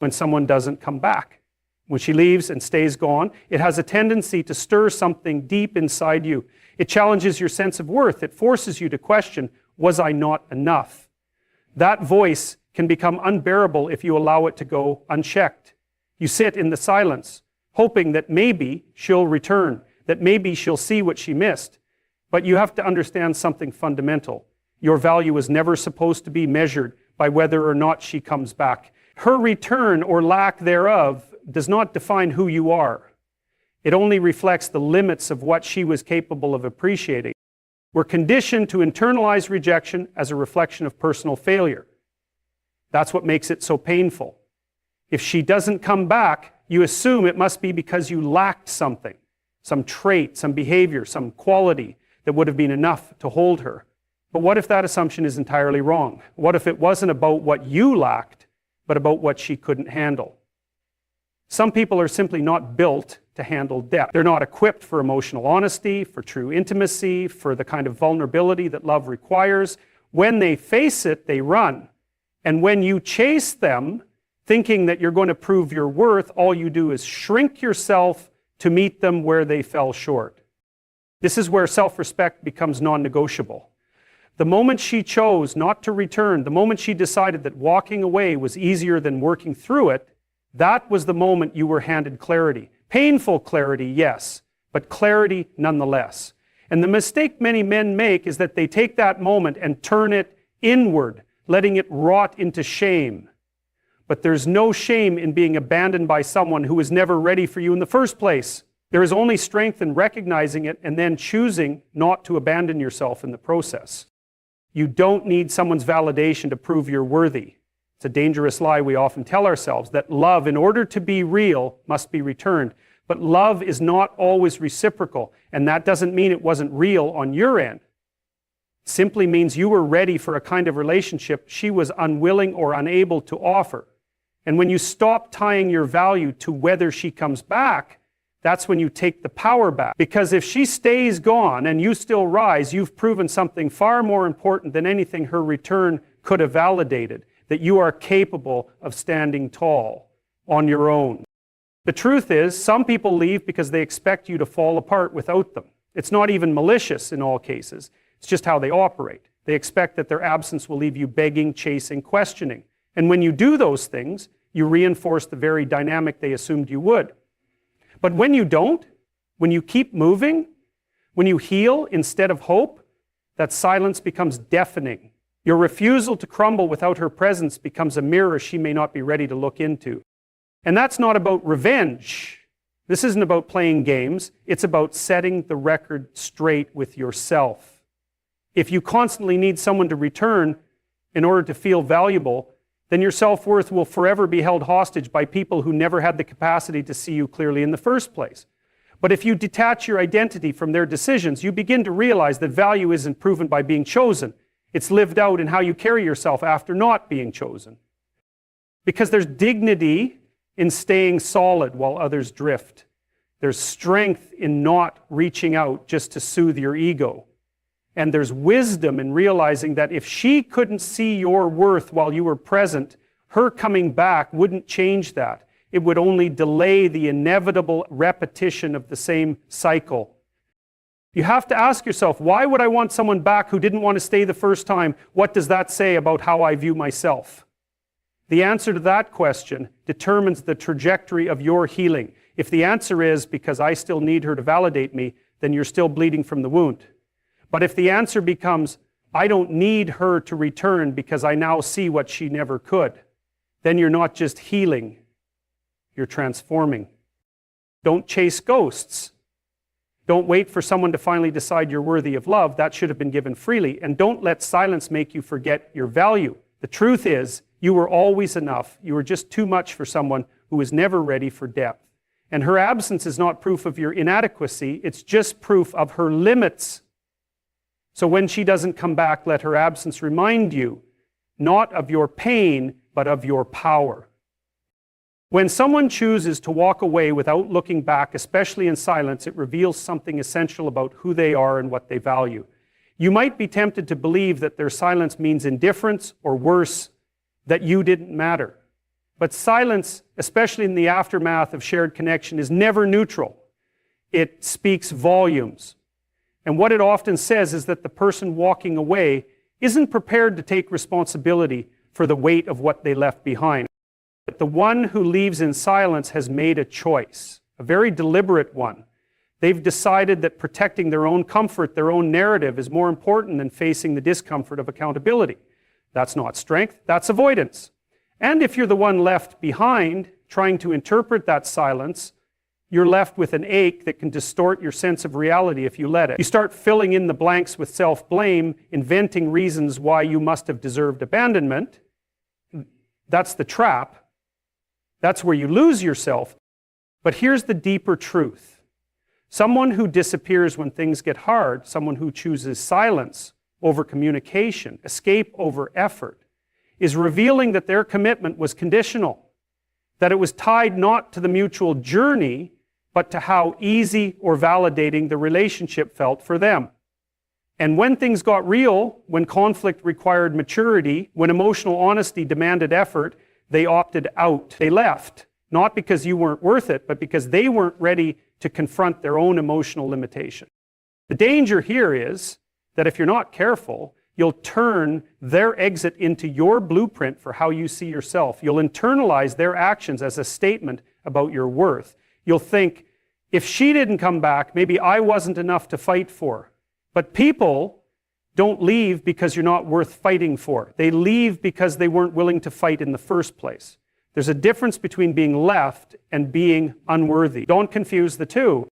when someone doesn't come back. When she leaves and stays gone, it has a tendency to stir something deep inside you. It challenges your sense of worth. It forces you to question, was I not enough? That voice can become unbearable if you allow it to go unchecked. You sit in the silence, hoping that maybe she'll return, that maybe she'll see what she missed. But you have to understand something fundamental. Your value is never supposed to be measured by whether or not she comes back. Her return or lack thereof does not define who you are. It only reflects the limits of what she was capable of appreciating. We're conditioned to internalize rejection as a reflection of personal failure. That's what makes it so painful. If she doesn't come back, you assume it must be because you lacked something, some trait, some behavior, some quality that would have been enough to hold her. But what if that assumption is entirely wrong? What if it wasn't about what you lacked, but about what she couldn't handle? Some people are simply not built to handle depth. They're not equipped for emotional honesty, for true intimacy, for the kind of vulnerability that love requires. When they face it, they run. And when you chase them, thinking that you're going to prove your worth, all you do is shrink yourself to meet them where they fell short. This is where self-respect becomes non-negotiable. The moment she chose not to return, the moment she decided that walking away was easier than working through it, that was the moment you were handed clarity. Painful clarity, yes, but clarity nonetheless. And the mistake many men make is that they take that moment and turn it inward, letting it rot into shame. But there's no shame in being abandoned by someone who was never ready for you in the first place. There is only strength in recognizing it and then choosing not to abandon yourself in the process. You don't need someone's validation to prove you're worthy. It's a dangerous lie we often tell ourselves, that love, in order to be real, must be returned. But love is not always reciprocal, and that doesn't mean it wasn't real on your end. It simply means you were ready for a kind of relationship she was unwilling or unable to offer. And when you stop tying your value to whether she comes back, that's when you take the power back. Because if she stays gone and you still rise, you've proven something far more important than anything her return could have validated, that you are capable of standing tall on your own. The truth is, some people leave because they expect you to fall apart without them. It's not even malicious in all cases. It's just how they operate. They expect that their absence will leave you begging, chasing, questioning. And when you do those things, you reinforce the very dynamic they assumed you would. But when you don't, when you keep moving, when you heal instead of hope, that silence becomes deafening. Your refusal to crumble without her presence becomes a mirror she may not be ready to look into. And that's not about revenge. This isn't about playing games. It's about setting the record straight with yourself. If you constantly need someone to return in order to feel valuable, then your self-worth will forever be held hostage by people who never had the capacity to see you clearly in the first place. But if you detach your identity from their decisions, you begin to realize that value isn't proven by being chosen. It's lived out in how you carry yourself after not being chosen. Because there's dignity in staying solid while others drift. There's strength in not reaching out just to soothe your ego. And there's wisdom in realizing that if she couldn't see your worth while you were present, her coming back wouldn't change that. It would only delay the inevitable repetition of the same cycle. You have to ask yourself, why would I want someone back who didn't want to stay the first time? What does that say about how I view myself? The answer to that question determines the trajectory of your healing. If the answer is, because I still need her to validate me, then you're still bleeding from the wound. But if the answer becomes, I don't need her to return because I now see what she never could, then you're not just healing, you're transforming. Don't chase ghosts. Don't wait for someone to finally decide you're worthy of love. That should have been given freely. And don't let silence make you forget your value. The truth is, you were always enough. You were just too much for someone who was never ready for depth. And her absence is not proof of your inadequacy. It's just proof of her limits. So when she doesn't come back, let her absence remind you, not of your pain, but of your power. When someone chooses to walk away without looking back, especially in silence, it reveals something essential about who they are and what they value. You might be tempted to believe that their silence means indifference, or worse, that you didn't matter. But silence, especially in the aftermath of shared connection, is never neutral. It speaks volumes. And what it often says is that the person walking away isn't prepared to take responsibility for the weight of what they left behind. But the one who leaves in silence has made a choice, a very deliberate one. They've decided that protecting their own comfort, their own narrative, is more important than facing the discomfort of accountability. That's not strength, that's avoidance. And if you're the one left behind, trying to interpret that silence, you're left with an ache that can distort your sense of reality if you let it. You start filling in the blanks with self-blame, inventing reasons why you must have deserved abandonment. That's the trap. That's where you lose yourself. But here's the deeper truth. Someone who disappears when things get hard, someone who chooses silence over communication, escape over effort, is revealing that their commitment was conditional, that it was tied not to the mutual journey, but to how easy or validating the relationship felt for them. And when things got real, when conflict required maturity, when emotional honesty demanded effort, they opted out. They left, not because you weren't worth it, but because they weren't ready to confront their own emotional limitation. The danger here is that if you're not careful, you'll turn their exit into your blueprint for how you see yourself. You'll internalize their actions as a statement about your worth. You'll think, if she didn't come back, maybe I wasn't enough to fight for. But people don't leave because you're not worth fighting for. They leave because they weren't willing to fight in the first place. There's a difference between being left and being unworthy. Don't confuse the two.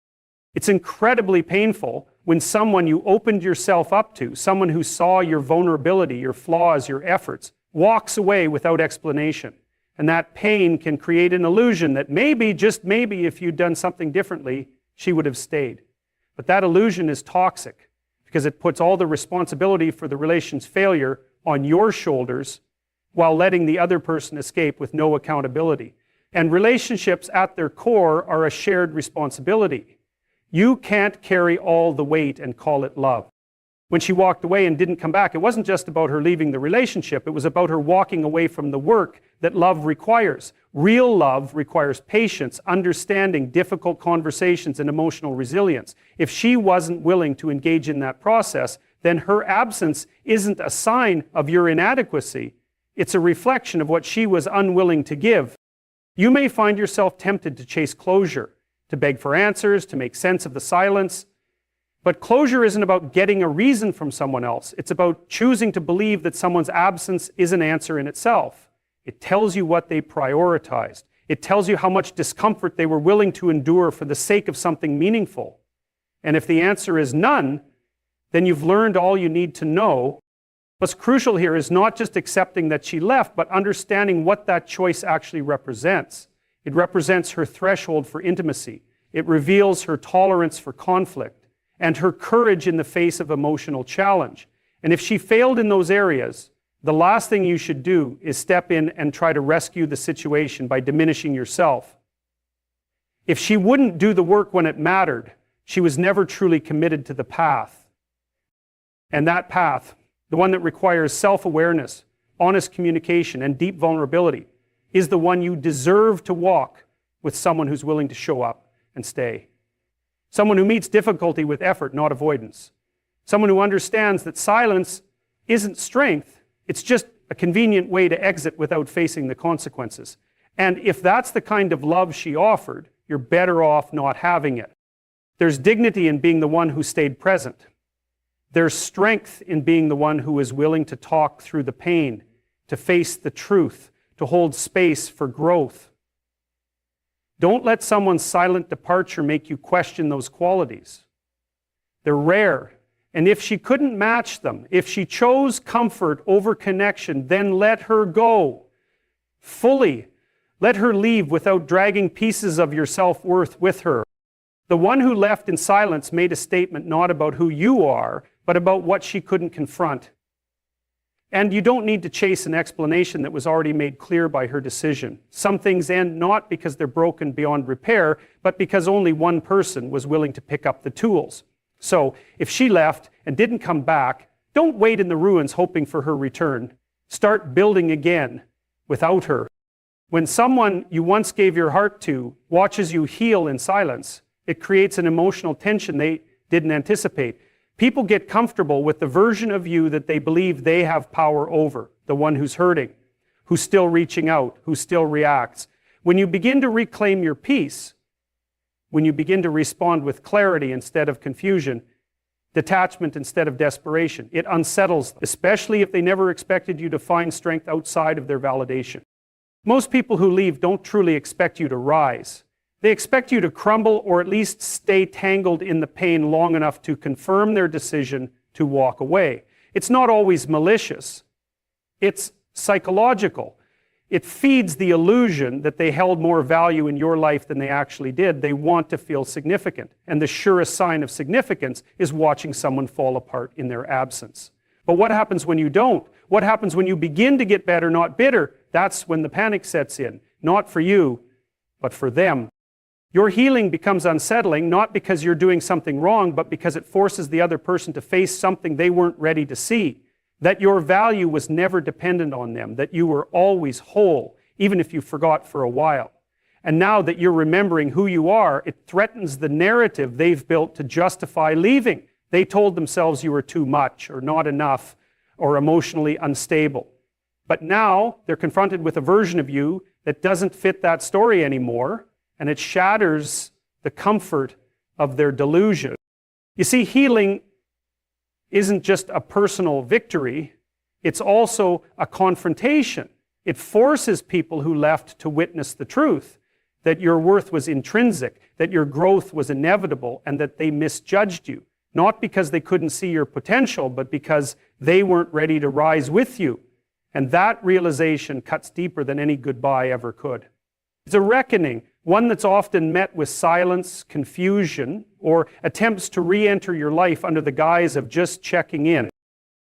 It's incredibly painful when someone you opened yourself up to, someone who saw your vulnerability, your flaws, your efforts, walks away without explanation. And that pain can create an illusion that maybe, just maybe, if you'd done something differently, she would have stayed. But that illusion is toxic because it puts all the responsibility for the relation's failure on your shoulders while letting the other person escape with no accountability. And relationships at their core are a shared responsibility. You can't carry all the weight and call it love. When she walked away and didn't come back, it wasn't just about her leaving the relationship, it was about her walking away from the work that love requires. Real love requires patience, understanding, difficult conversations, and emotional resilience. If she wasn't willing to engage in that process, then her absence isn't a sign of your inadequacy. It's a reflection of what she was unwilling to give. You may find yourself tempted to chase closure, to beg for answers, to make sense of the silence. But closure isn't about getting a reason from someone else. It's about choosing to believe that someone's absence is an answer in itself. It tells you what they prioritized. It tells you how much discomfort they were willing to endure for the sake of something meaningful. And if the answer is none, then you've learned all you need to know. What's crucial here is not just accepting that she left, but understanding what that choice actually represents. It represents her threshold for intimacy. It reveals her tolerance for conflict and her courage in the face of emotional challenge. And if she failed in those areas, the last thing you should do is step in and try to rescue the situation by diminishing yourself. If she wouldn't do the work when it mattered, she was never truly committed to the path. And that path, the one that requires self-awareness, honest communication, and deep vulnerability, is the one you deserve to walk with someone who's willing to show up and stay. Someone who meets difficulty with effort, not avoidance. Someone who understands that silence isn't strength, it's just a convenient way to exit without facing the consequences. And if that's the kind of love she offered, you're better off not having it. There's dignity in being the one who stayed present. There's strength in being the one who is willing to talk through the pain, to face the truth, to hold space for growth. Don't let someone's silent departure make you question those qualities. They're rare. And if she couldn't match them, if she chose comfort over connection, then let her go. Fully. Let her leave without dragging pieces of your self-worth with her. The one who left in silence made a statement not about who you are, but about what she couldn't confront. And you don't need to chase an explanation that was already made clear by her decision. Some things end not because they're broken beyond repair, but because only one person was willing to pick up the tools. So, if she left and didn't come back, don't wait in the ruins hoping for her return. Start building again without her. When someone you once gave your heart to watches you heal in silence, it creates an emotional tension they didn't anticipate. People get comfortable with the version of you that they believe they have power over, the one who's hurting, who's still reaching out, who still reacts. When you begin to reclaim your peace, when you begin to respond with clarity instead of confusion, detachment instead of desperation, it unsettles them, especially if they never expected you to find strength outside of their validation. Most people who leave don't truly expect you to rise. They expect you to crumble or at least stay tangled in the pain long enough to confirm their decision to walk away. It's not always malicious. It's psychological. It feeds the illusion that they held more value in your life than they actually did. They want to feel significant. And the surest sign of significance is watching someone fall apart in their absence. But what happens when you don't? What happens when you begin to get better, not bitter? That's when the panic sets in. Not for you, but for them. Your healing becomes unsettling, not because you're doing something wrong, but because it forces the other person to face something they weren't ready to see. That your value was never dependent on them, that you were always whole, even if you forgot for a while. And now that you're remembering who you are, it threatens the narrative they've built to justify leaving. They told themselves you were too much, or not enough, or emotionally unstable. But now they're confronted with a version of you that doesn't fit that story anymore, and it shatters the comfort of their delusion. You see, healing isn't just a personal victory, it's also a confrontation. It forces people who left to witness the truth, that your worth was intrinsic, that your growth was inevitable, and that they misjudged you. Not because they couldn't see your potential, but because they weren't ready to rise with you. And that realization cuts deeper than any goodbye ever could. It's a reckoning, one that's often met with silence, confusion, or attempts to re-enter your life under the guise of just checking in.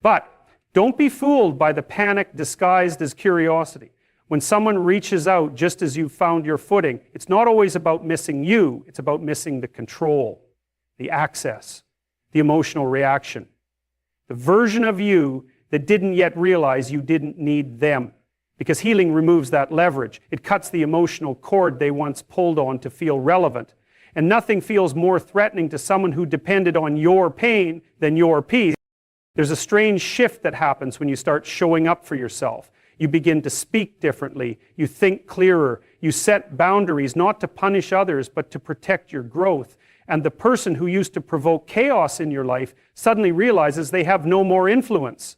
But don't be fooled by the panic disguised as curiosity. When someone reaches out just as you've found your footing, it's not always about missing you, it's about missing the control, the access, the emotional reaction. The version of you that didn't yet realize you didn't need them. Because healing removes that leverage. It cuts the emotional cord they once pulled on to feel relevant. And nothing feels more threatening to someone who depended on your pain than your peace. There's a strange shift that happens when you start showing up for yourself. You begin to speak differently. You think clearer. You set boundaries not to punish others, but to protect your growth. And the person who used to provoke chaos in your life suddenly realizes they have no more influence.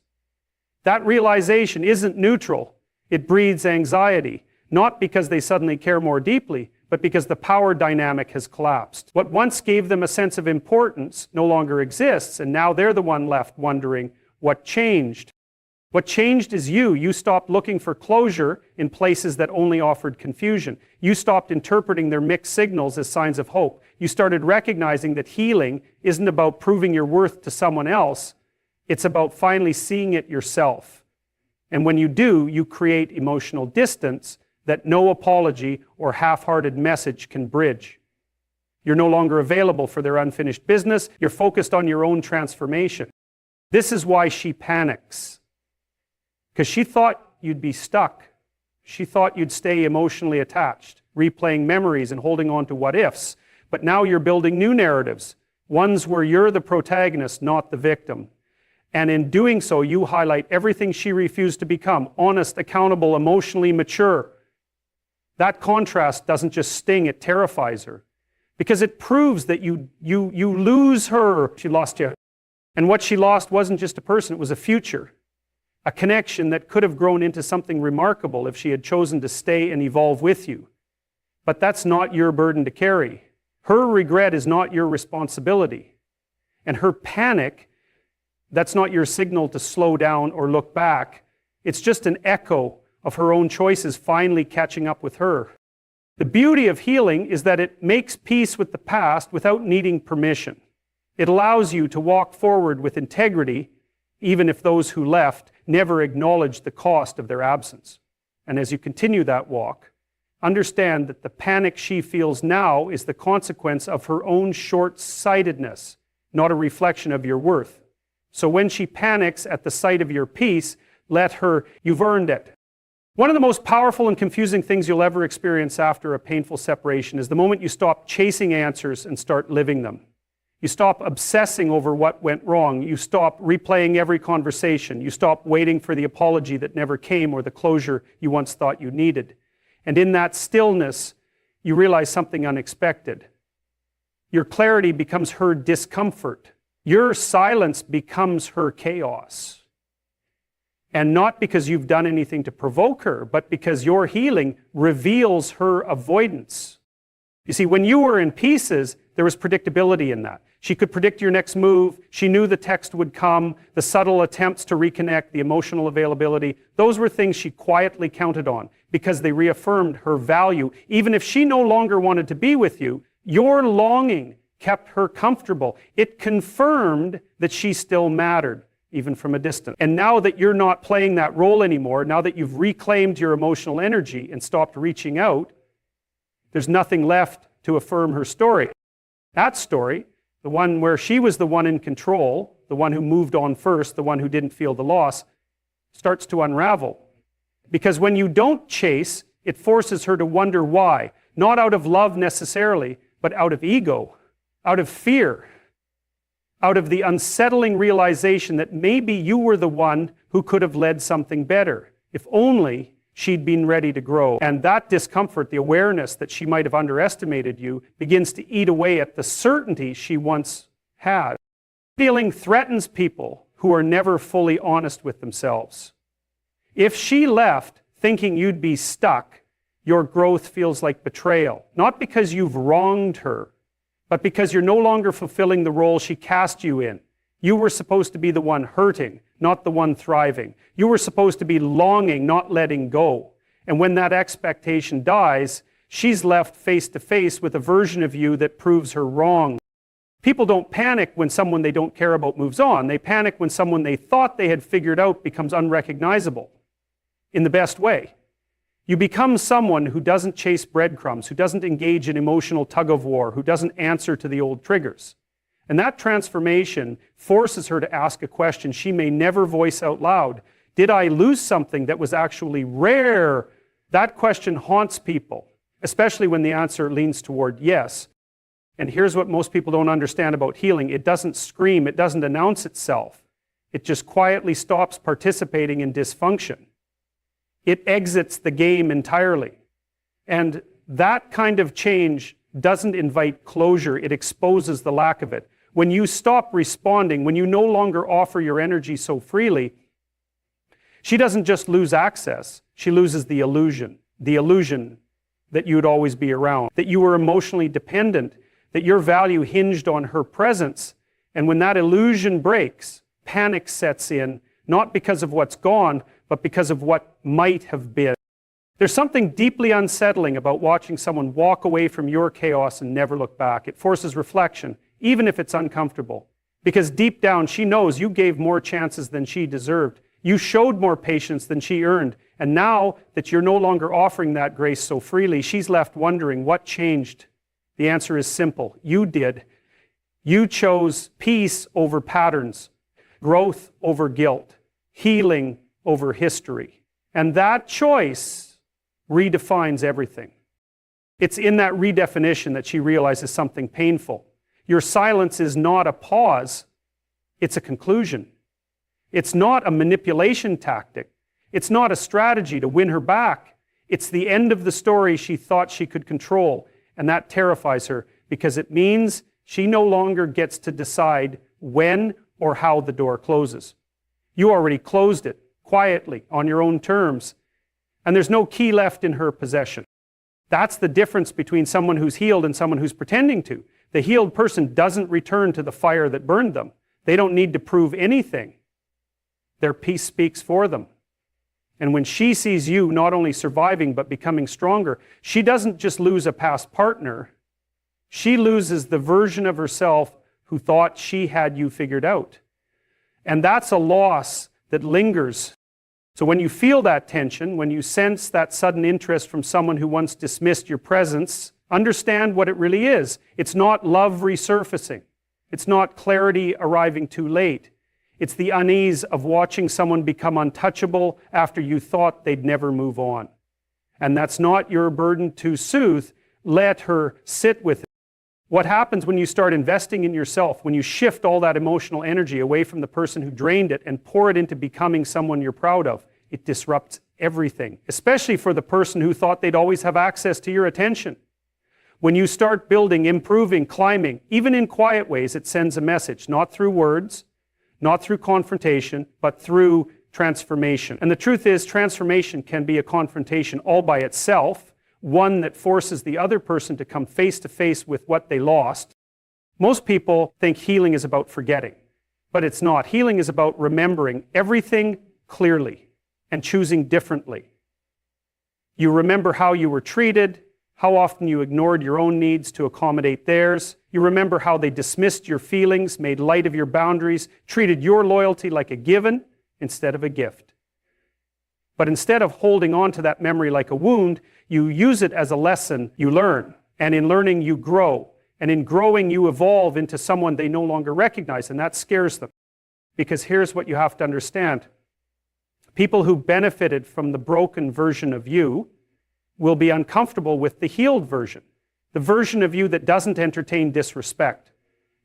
That realization isn't neutral. It breeds anxiety, not because they suddenly care more deeply, but because the power dynamic has collapsed. What once gave them a sense of importance no longer exists, and now they're the one left wondering what changed. What changed is you. You stopped looking for closure in places that only offered confusion. You stopped interpreting their mixed signals as signs of hope. You started recognizing that healing isn't about proving your worth to someone else. It's about finally seeing it yourself. And when you do, you create emotional distance that no apology or half-hearted message can bridge. You're no longer available for their unfinished business. You're focused on your own transformation. This is why she panics. Because she thought you'd be stuck. She thought you'd stay emotionally attached, replaying memories and holding on to what-ifs. But now you're building new narratives, ones where you're the protagonist, not the victim. And in doing so, you highlight everything she refused to become: honest, accountable, emotionally mature. That contrast doesn't just sting, it terrifies her. Because it proves that you lose her. She lost you. And what she lost wasn't just a person, it was a future. A connection that could have grown into something remarkable if she had chosen to stay and evolve with you. But that's not your burden to carry. Her regret is not your responsibility. And her panic, that's not your signal to slow down or look back. It's just an echo of her own choices finally catching up with her. The beauty of healing is that it makes peace with the past without needing permission. It allows you to walk forward with integrity, even if those who left never acknowledged the cost of their absence. And as you continue that walk, understand that the panic she feels now is the consequence of her own short-sightedness, not a reflection of your worth. So when she panics at the sight of your peace, let her, you've earned it. One of the most powerful and confusing things you'll ever experience after a painful separation is the moment you stop chasing answers and start living them. You stop obsessing over what went wrong. You stop replaying every conversation. You stop waiting for the apology that never came or the closure you once thought you needed. And in that stillness, you realize something unexpected. Your clarity becomes her discomfort. Your silence becomes her chaos. And not because you've done anything to provoke her, but because your healing reveals her avoidance. You see, when you were in pieces, there was predictability in that. She could predict your next move. She knew the text would come, the subtle attempts to reconnect, the emotional availability. Those were things she quietly counted on because they reaffirmed her value. Even if she no longer wanted to be with you, your longing kept her comfortable. It confirmed that she still mattered, even from a distance. And now that you're not playing that role anymore, now that you've reclaimed your emotional energy and stopped reaching out, there's nothing left to affirm her story. That story, the one where she was the one in control, the one who moved on first, the one who didn't feel the loss, starts to unravel. Because when you don't chase, it forces her to wonder why. Not out of love necessarily, but out of ego, out of fear, out of the unsettling realization that maybe you were the one who could have led something better, if only she'd been ready to grow. And that discomfort, the awareness that she might have underestimated you, begins to eat away at the certainty she once had. Feeling threatens people who are never fully honest with themselves. If she left thinking you'd be stuck, your growth feels like betrayal. Not because you've wronged her, but because you're no longer fulfilling the role she cast you in. You were supposed to be the one hurting, not the one thriving. You were supposed to be longing, not letting go. And when that expectation dies, she's left face to face with a version of you that proves her wrong. People don't panic when someone they don't care about moves on. They panic when someone they thought they had figured out becomes unrecognizable in the best way. You become someone who doesn't chase breadcrumbs, who doesn't engage in emotional tug-of-war, who doesn't answer to the old triggers. And that transformation forces her to ask a question she may never voice out loud. Did I lose something that was actually rare? That question haunts people, especially when the answer leans toward yes. And here's what most people don't understand about healing. It doesn't scream, it doesn't announce itself. It just quietly stops participating in dysfunction. It exits the game entirely. And that kind of change doesn't invite closure, it exposes the lack of it. When you stop responding, when you no longer offer your energy so freely, she doesn't just lose access, she loses the illusion that you'd always be around, that you were emotionally dependent, that your value hinged on her presence. And when that illusion breaks, panic sets in, not because of what's gone, but because of what might have been. There's something deeply unsettling about watching someone walk away from your chaos and never look back. It forces reflection, even if it's uncomfortable. Because deep down, she knows you gave more chances than she deserved. You showed more patience than she earned. And now that you're no longer offering that grace so freely, she's left wondering what changed. The answer is simple. You did. You chose peace over patterns, growth over guilt, healing over history. And that choice redefines everything. It's in that redefinition that she realizes something painful. Your silence is not a pause, it's a conclusion. It's not a manipulation tactic. It's not a strategy to win her back. It's the end of the story she thought she could control, and that terrifies her because it means she no longer gets to decide when or how the door closes. You already closed it quietly on your own terms, and there's no key left in her possession. That's the difference between someone who's healed and someone who's pretending to. The healed person doesn't return to the fire that burned them. They don't need to prove anything. Their peace speaks for them. And when she sees you not only surviving but becoming stronger, she doesn't just lose a past partner. She loses the version of herself who thought she had you figured out. And that's a loss that lingers. So when you feel that tension, when you sense that sudden interest from someone who once dismissed your presence, understand what it really is. It's not love resurfacing. It's not clarity arriving too late. It's the unease of watching someone become untouchable after you thought they'd never move on. And that's not your burden to soothe. Let her sit with it. What happens when you start investing in yourself, when you shift all that emotional energy away from the person who drained it and pour it into becoming someone you're proud of? It disrupts everything, especially for the person who thought they'd always have access to your attention. When you start building, improving, climbing, even in quiet ways, it sends a message, not through words, not through confrontation, but through transformation. And the truth is, transformation can be a confrontation all by itself, one that forces the other person to come face to face with what they lost. Most people think healing is about forgetting, but it's not. Healing is about remembering everything clearly and choosing differently. You remember how you were treated, how often you ignored your own needs to accommodate theirs. You remember how they dismissed your feelings, made light of your boundaries, treated your loyalty like a given instead of a gift. But instead of holding on to that memory like a wound, you use it as a lesson you learn. And in learning, you grow. And in growing, you evolve into someone they no longer recognize, and that scares them. Because here's what you have to understand. People who benefited from the broken version of you will be uncomfortable with the healed version. The version of you that doesn't entertain disrespect.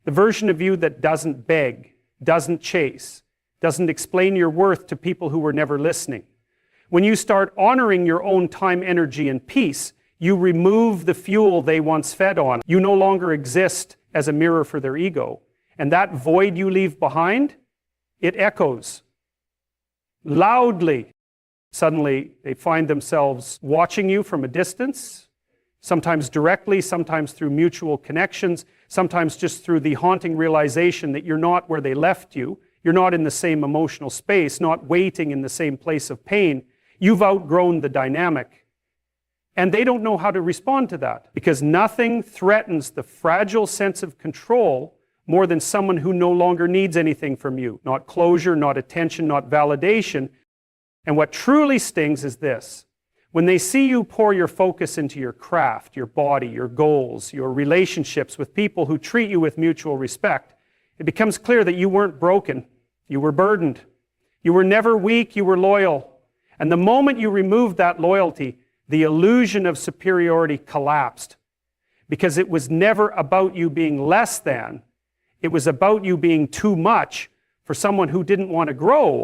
The version of you that doesn't beg, doesn't chase, doesn't explain your worth to people who were never listening. When you start honoring your own time, energy, and peace, you remove the fuel they once fed on. You no longer exist as a mirror for their ego. And that void you leave behind, it echoes loudly. Suddenly, they find themselves watching you from a distance, sometimes directly, sometimes through mutual connections, sometimes just through the haunting realization that you're not where they left you. You're not in the same emotional space, not waiting in the same place of pain. You've outgrown the dynamic. And they don't know how to respond to that, because nothing threatens the fragile sense of control more than someone who no longer needs anything from you. Not closure, not attention, not validation. And what truly stings is this. When they see you pour your focus into your craft, your body, your goals, your relationships with people who treat you with mutual respect, it becomes clear that you weren't broken. You were burdened. You were never weak. You were loyal. And the moment you removed that loyalty, the illusion of superiority collapsed. Because it was never about you being less than. It was about you being too much for someone who didn't want to grow.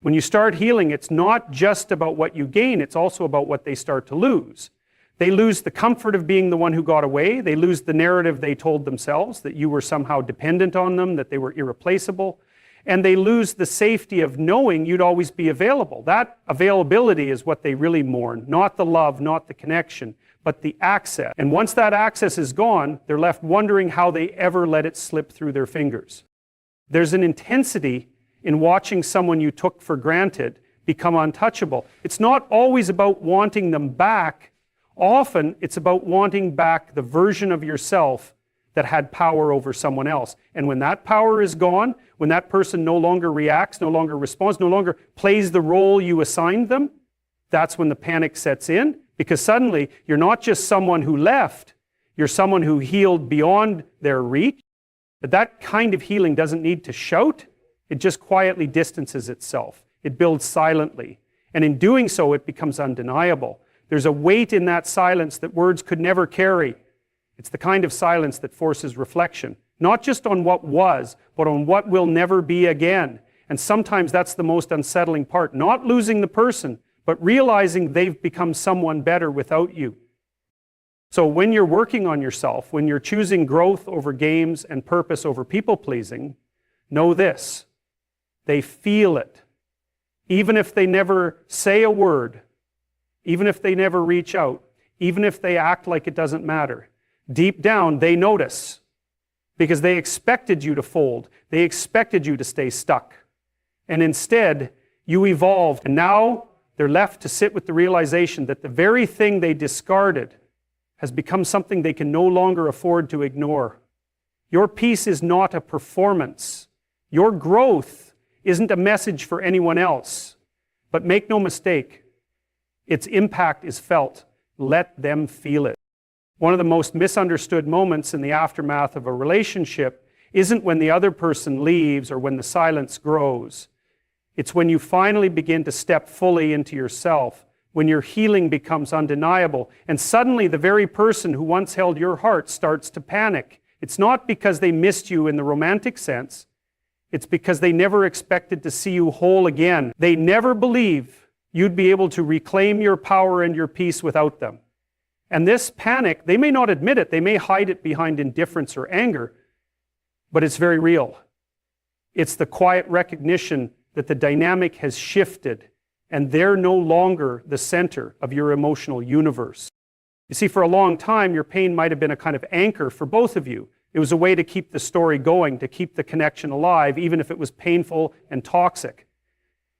When you start healing, it's not just about what you gain, it's also about what they start to lose. They lose the comfort of being the one who got away. They lose the narrative they told themselves, that you were somehow dependent on them, that they were irreplaceable. And they lose the safety of knowing you'd always be available. That availability is what they really mourn, not the love, not the connection, but the access. And once that access is gone, they're left wondering how they ever let it slip through their fingers. There's an intensity in watching someone you took for granted become untouchable. It's not always about wanting them back. Often, it's about wanting back the version of yourself that had power over someone else. And when that power is gone, when that person no longer reacts, no longer responds, no longer plays the role you assigned them, that's when the panic sets in, because suddenly you're not just someone who left, you're someone who healed beyond their reach. But that kind of healing doesn't need to shout. It just quietly distances itself. It builds silently. And in doing so, it becomes undeniable. There's a weight in that silence that words could never carry. It's the kind of silence that forces reflection, not just on what was, but on what will never be again. And sometimes that's the most unsettling part, not losing the person, but realizing they've become someone better without you. So when you're working on yourself, when you're choosing growth over games and purpose over people-pleasing, know this. They feel it. Even if they never say a word, even if they never reach out, even if they act like it doesn't matter, deep down they notice, because they expected you to fold. They expected you to stay stuck. And instead, you evolved. And now they're left to sit with the realization that the very thing they discarded has become something they can no longer afford to ignore. Your peace is not a performance. Your growth isn't a message for anyone else. But make no mistake, its impact is felt. Let them feel it. One of the most misunderstood moments in the aftermath of a relationship isn't when the other person leaves or when the silence grows. It's when you finally begin to step fully into yourself, when your healing becomes undeniable, and suddenly the very person who once held your heart starts to panic. It's not because they missed you in the romantic sense. It's because they never expected to see you whole again. They never believed you'd be able to reclaim your power and your peace without them. And this panic, they may not admit it, they may hide it behind indifference or anger, but it's very real. It's the quiet recognition that the dynamic has shifted and they're no longer the center of your emotional universe. You see, for a long time, your pain might have been a kind of anchor for both of you. It was a way to keep the story going, to keep the connection alive, even if it was painful and toxic.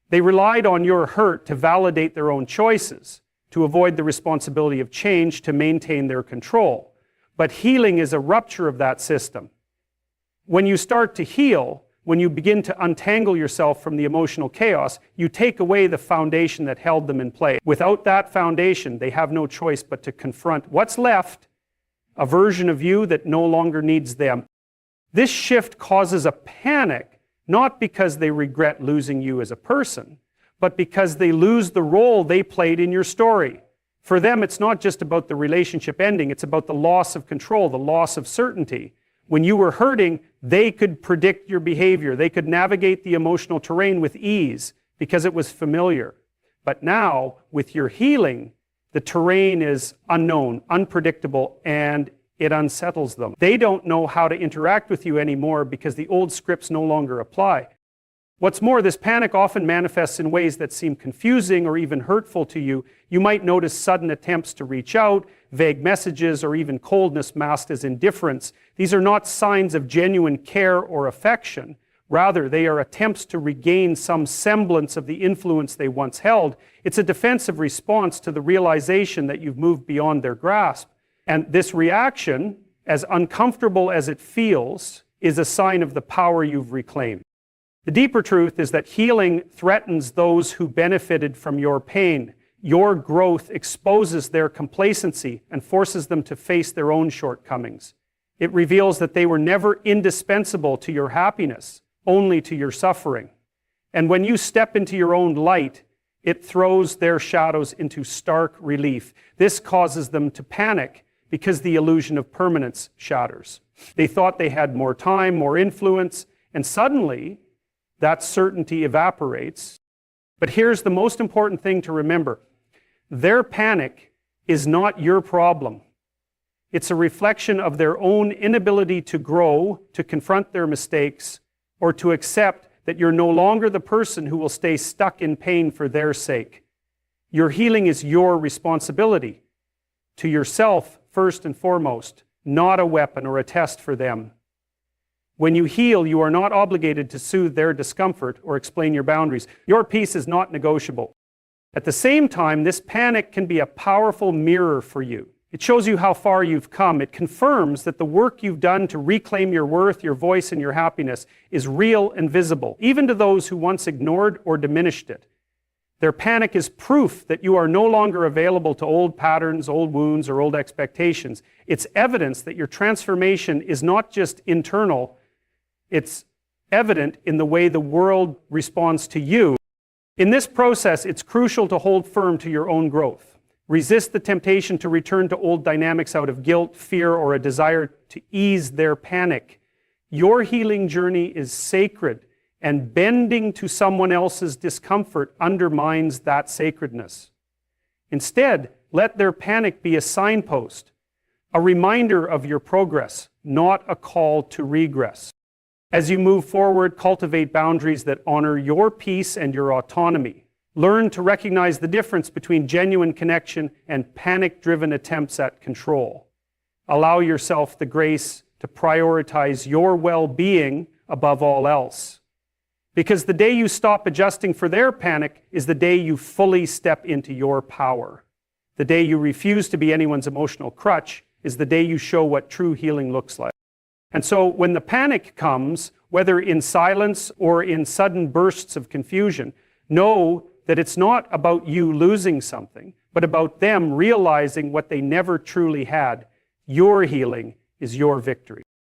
They relied on your hurt to validate their own choices, to avoid the responsibility of change, to maintain their control. But healing is a rupture of that system. When you start to heal, when you begin to untangle yourself from the emotional chaos, you take away the foundation that held them in place. Without that foundation, they have no choice but to confront what's left, a version of you that no longer needs them. This shift causes a panic, not because they regret losing you as a person, but because they lose the role they played in your story. For them, it's not just about the relationship ending, it's about the loss of control, the loss of certainty. When you were hurting, they could predict your behavior. They could navigate the emotional terrain with ease because it was familiar. But now, with your healing, the terrain is unknown, unpredictable, and it unsettles them. They don't know how to interact with you anymore because the old scripts no longer apply. What's more, this panic often manifests in ways that seem confusing or even hurtful to you. You might notice sudden attempts to reach out, vague messages, or even coldness masked as indifference. These are not signs of genuine care or affection. Rather, they are attempts to regain some semblance of the influence they once held. It's a defensive response to the realization that you've moved beyond their grasp. And this reaction, as uncomfortable as it feels, is a sign of the power you've reclaimed. The deeper truth is that healing threatens those who benefited from your pain. Your growth exposes their complacency and forces them to face their own shortcomings. It reveals that they were never indispensable to your happiness, only to your suffering. And when you step into your own light, it throws their shadows into stark relief. This causes them to panic because the illusion of permanence shatters. They thought they had more time, more influence, and suddenly that certainty evaporates. But here's the most important thing to remember. Their panic is not your problem. It's a reflection of their own inability to grow, to confront their mistakes, or to accept that you're no longer the person who will stay stuck in pain for their sake. Your healing is your responsibility, to yourself first and foremost, not a weapon or a test for them. When you heal, you are not obligated to soothe their discomfort or explain your boundaries. Your peace is not negotiable. At the same time, this panic can be a powerful mirror for you. It shows you how far you've come. It confirms that the work you've done to reclaim your worth, your voice, and your happiness is real and visible, even to those who once ignored or diminished it. Their panic is proof that you are no longer available to old patterns, old wounds, or old expectations. It's evidence that your transformation is not just internal, it's evident in the way the world responds to you. In this process, it's crucial to hold firm to your own growth. Resist the temptation to return to old dynamics out of guilt, fear, or a desire to ease their panic. Your healing journey is sacred, and bending to someone else's discomfort undermines that sacredness. Instead, let their panic be a signpost, a reminder of your progress, not a call to regress. As you move forward, cultivate boundaries that honor your peace and your autonomy. Learn to recognize the difference between genuine connection and panic-driven attempts at control. Allow yourself the grace to prioritize your well-being above all else. Because the day you stop adjusting for their panic is the day you fully step into your power. The day you refuse to be anyone's emotional crutch is the day you show what true healing looks like. And so when the panic comes, whether in silence or in sudden bursts of confusion, know that it's not about you losing something, but about them realizing what they never truly had. Your healing is your victory.